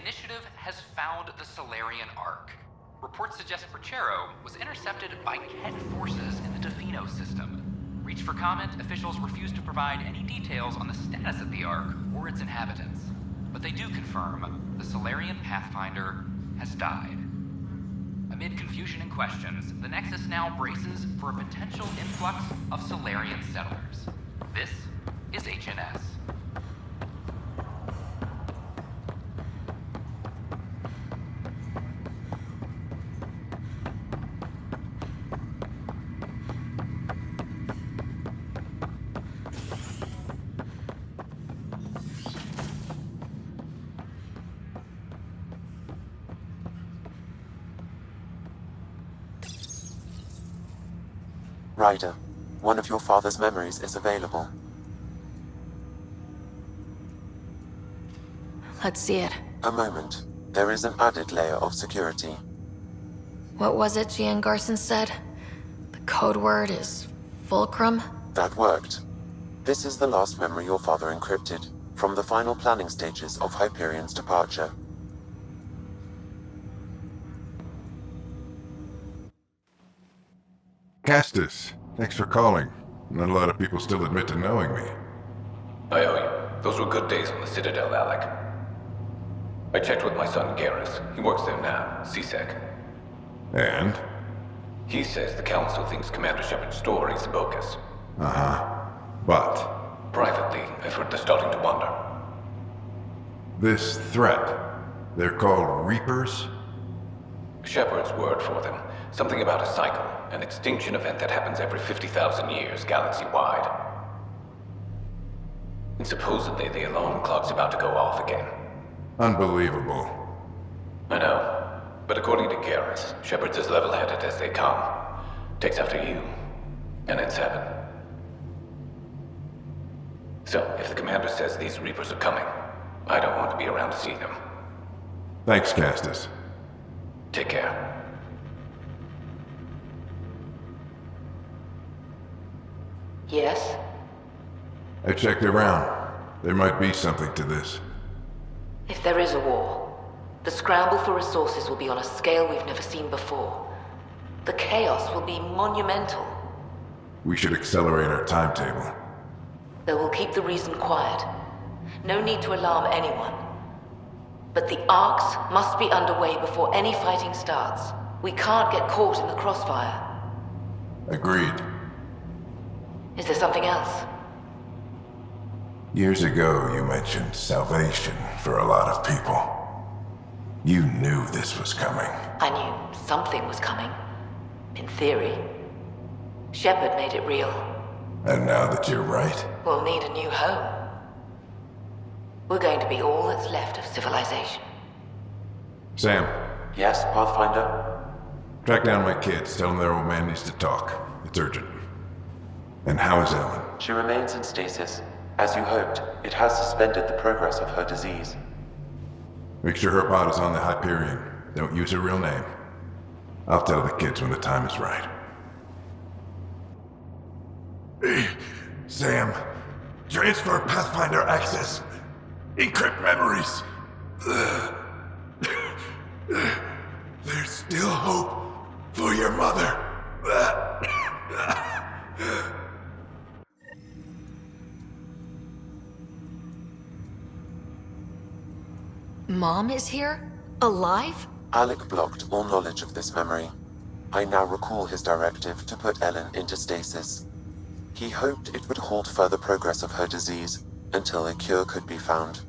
Initiative has found the Solarian Ark. Reports suggest Perchero was intercepted by Ket forces in the Defino system. Reached for comment, officials refuse to provide any details on the status of the Ark or its inhabitants. But they do confirm the Solarian Pathfinder has died. Amid confusion and questions, the Nexus now braces for a potential influx of Solarian settlers. This is HNS. Ryder, one of your father's memories is available. Let's see it. A moment. There is an added layer of security. What was it Gian Garson said? The code word is Fulcrum? That worked. This is the last memory your father encrypted, from the final planning stages of Hyperion's departure. Castus, thanks for calling. Not a lot of people still admit to knowing me. I owe you. Those were good days on the Citadel, Alec. I checked with my son Garrus. He works there now, CSEC. And? He says the Council thinks Commander Shepard's story is bogus. But? Privately, I've heard they're starting to wonder. This threat, they're called Reapers? Shepard's word for them. Something about a cycle, an extinction event that happens every 50,000 years, galaxy-wide. And supposedly the alarm clock's about to go off again. Unbelievable. I know. But according to Garrus, Shepard's as level-headed as they come. Takes after you. And it's heaven. So, if the Commander says these Reapers are coming, I don't want to be around to see them. Thanks, Castus. Take care. Yes? I checked around. There might be something to this. If there is a war, the scramble for resources will be on a scale we've never seen before. The chaos will be monumental. We should accelerate our timetable. They will keep the reason quiet. No need to alarm anyone. But the arcs must be underway before any fighting starts. We can't get caught in the crossfire. Agreed. Is there something else? Years ago, you mentioned salvation for a lot of people. You knew this was coming. I knew something was coming. In theory. Shepard made it real. And now that you're right, We'll need a new home. We're going to be all that's left of civilization. Sam, Yes, Pathfinder? track down my kids. Tell them their old man needs to talk. It's urgent. And how is Ellen? She remains in stasis. As you hoped, it has suspended the progress of her disease. Make sure her pod is on the Hyperion. Don't use her real name. I'll tell the kids when the time is right. Sam, transfer Pathfinder access. Encrypt memories. There's still hope for your mother. Mom is here? Alive? Alec blocked all knowledge of this memory. I now recall his directive to put Ellen into stasis. He hoped it would halt further progress of her disease until a cure could be found.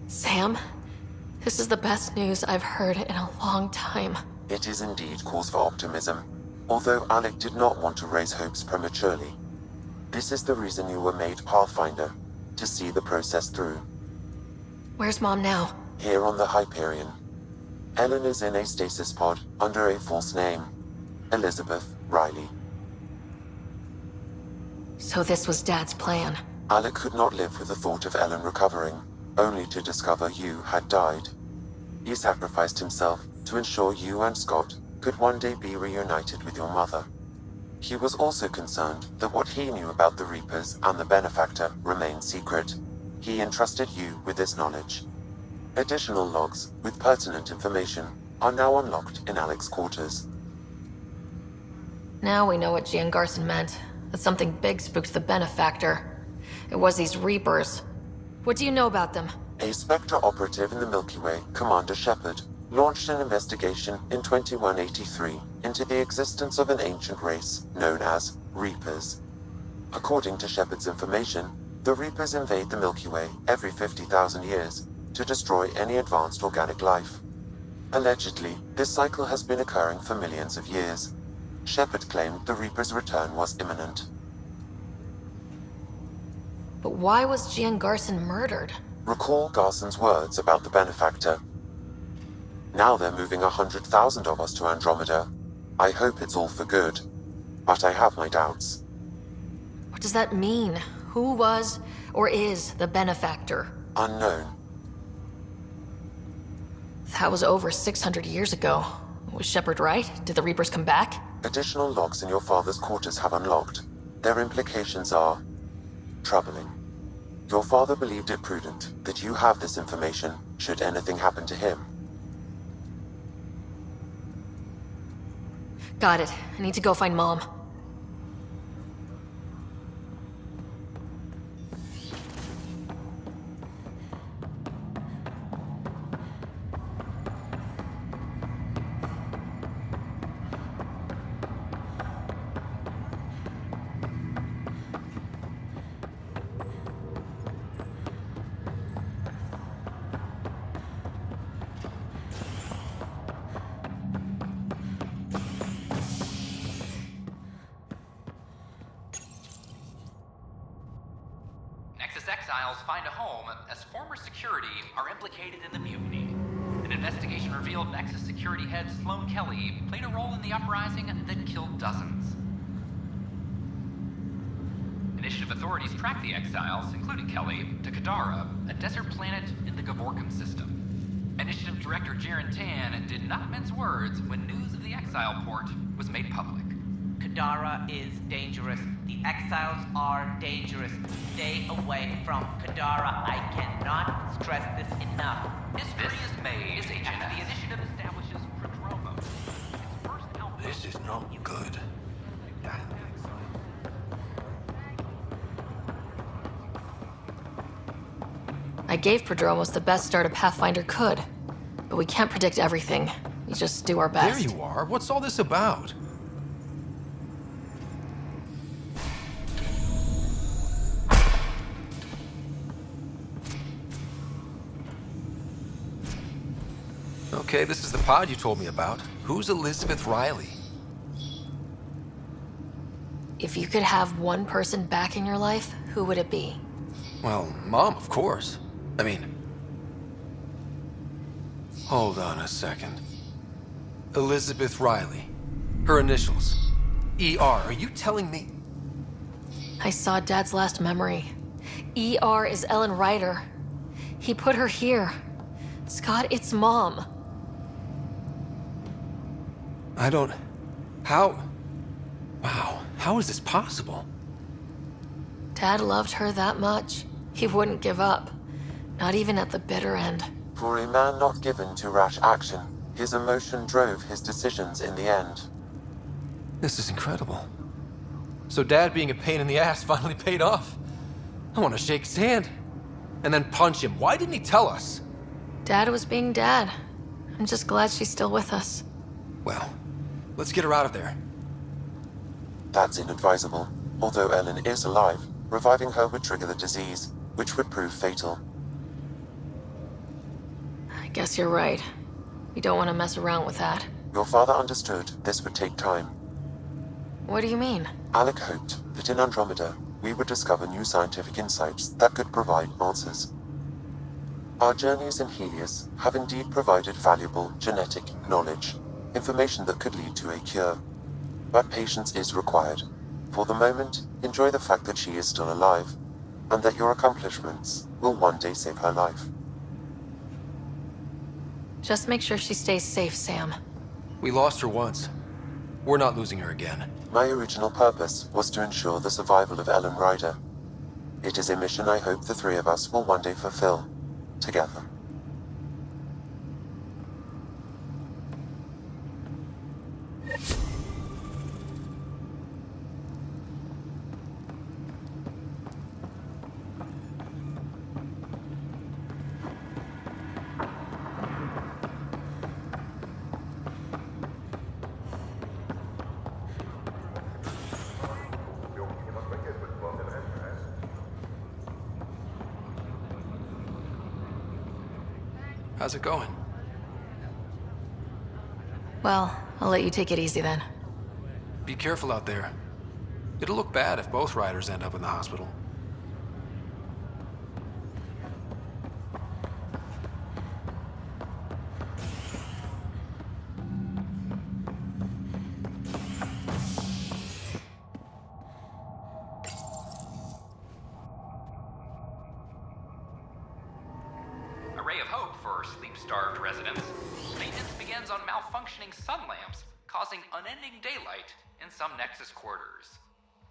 Sam, this is the best news I've heard in a long time. It is indeed cause for optimism, although Alec did not want to raise hopes prematurely. This is the reason you were made Pathfinder, to see the process through. Where's Mom now? Here on the Hyperion. Ellen is in a stasis pod under a false name. Elizabeth Riley. So this was Dad's plan. Alec could not live with the thought of Ellen recovering, only to discover you had died. He sacrificed himself to ensure you and Scott could one day be reunited with your mother. He was also concerned that what he knew about the Reapers and the Benefactor remained secret. He entrusted you with this knowledge. Additional logs with pertinent information are now unlocked in Alec's quarters. Now we know what Gian Garson meant. That something big spooked the Benefactor. It was these Reapers. What do you know about them? A Spectre operative in the Milky Way, Commander Shepard, launched an investigation in 2183 into the existence of an ancient race known as Reapers. According to Shepard's information, the Reapers invade the Milky Way every 50,000 years to destroy any advanced organic life. Allegedly, this cycle has been occurring for millions of years. Shepard claimed the Reapers' return was imminent. But why was Gian Garson murdered? Recall Garson's words about the Benefactor. Now they're moving 100,000 of us to Andromeda. I hope it's all for good, but I have my doubts. What does that mean? Who was or is the Benefactor? Unknown. That was over 600 years ago. Was Shepard right? Did the Reapers come back? Additional logs in your father's quarters have unlocked. Their implications are troubling. Your father believed it prudent that you have this information should anything happen to him. Got it. I need to go find Mom. Exiles find a home as former security are implicated in the mutiny. An investigation revealed Nexus security head Sloan Kelly played a role in the uprising that killed dozens. Initiative authorities tracked the exiles, including Kelly, to Kadara, a desert planet in the Gavorkum system. Initiative Director Jaren Tan did not mince words when news of the exile port was made public. Kadara is dangerous. The exiles are dangerous. Stay away from Kadara. I cannot stress this enough. History is made after the initiative establishes Prodromo. Its first outpost. This is not good. I gave Prodromos the best start a Pathfinder could. But we can't predict everything. We just do our best. There you are. What's all this about? Okay, this is the pod you told me about. Who's Elizabeth Riley? If you could have one person back in your life, who would it be? Well, Mom, of course. I mean... Hold on a second. Elizabeth Riley. Her initials. ER. Are you telling me... I saw Dad's last memory. ER is Ellen Ryder. He put her here. Scott, it's Mom. I don't... How... Wow, how is this possible? Dad loved her that much. He wouldn't give up. Not even at the bitter end. For a man not given to rash action, his emotion drove his decisions in the end. This is incredible. So Dad being a pain in the ass finally paid off. I want to shake his hand. And then punch him. Why didn't he tell us? Dad was being Dad. I'm just glad she's still with us. Well, let's get her out of there. That's inadvisable. Although Ellen is alive, reviving her would trigger the disease, which would prove fatal. I guess you're right. We don't want to mess around with that. Your father understood this would take time. What do you mean? Alec hoped that in Andromeda, we would discover new scientific insights that could provide answers. Our journeys in Helios have indeed provided valuable genetic knowledge, information that could lead to a cure. But patience is required. For the moment, enjoy the fact that she is still alive, and that your accomplishments will one day save her life. Just make sure she stays safe, Sam. We lost her once. We're not losing her again. My original purpose was to ensure the survival of Ellen Ryder. It is a mission I hope the three of us will one day fulfill, together. How's it going? Well, I'll let you take it easy then. Be careful out there. It'll look bad if both Ryders end up in the hospital. A ray of hope for sleep-starved residents. Maintenance begins on malfunctioning sun lamps, causing unending daylight in some Nexus quarters.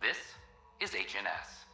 This is HNS.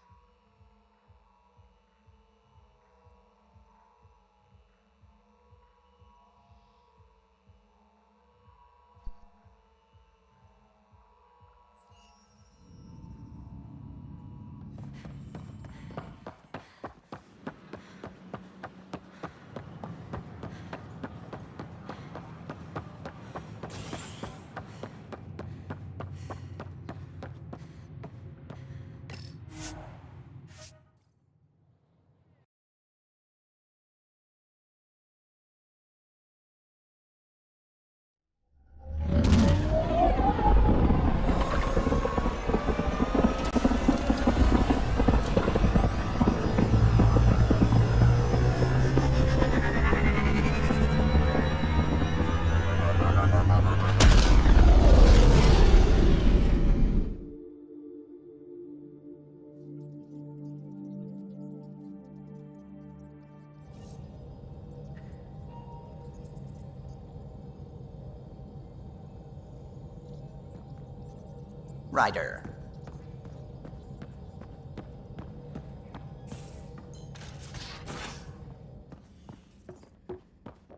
Ryder.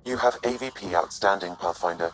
You have AVP outstanding, Pathfinder.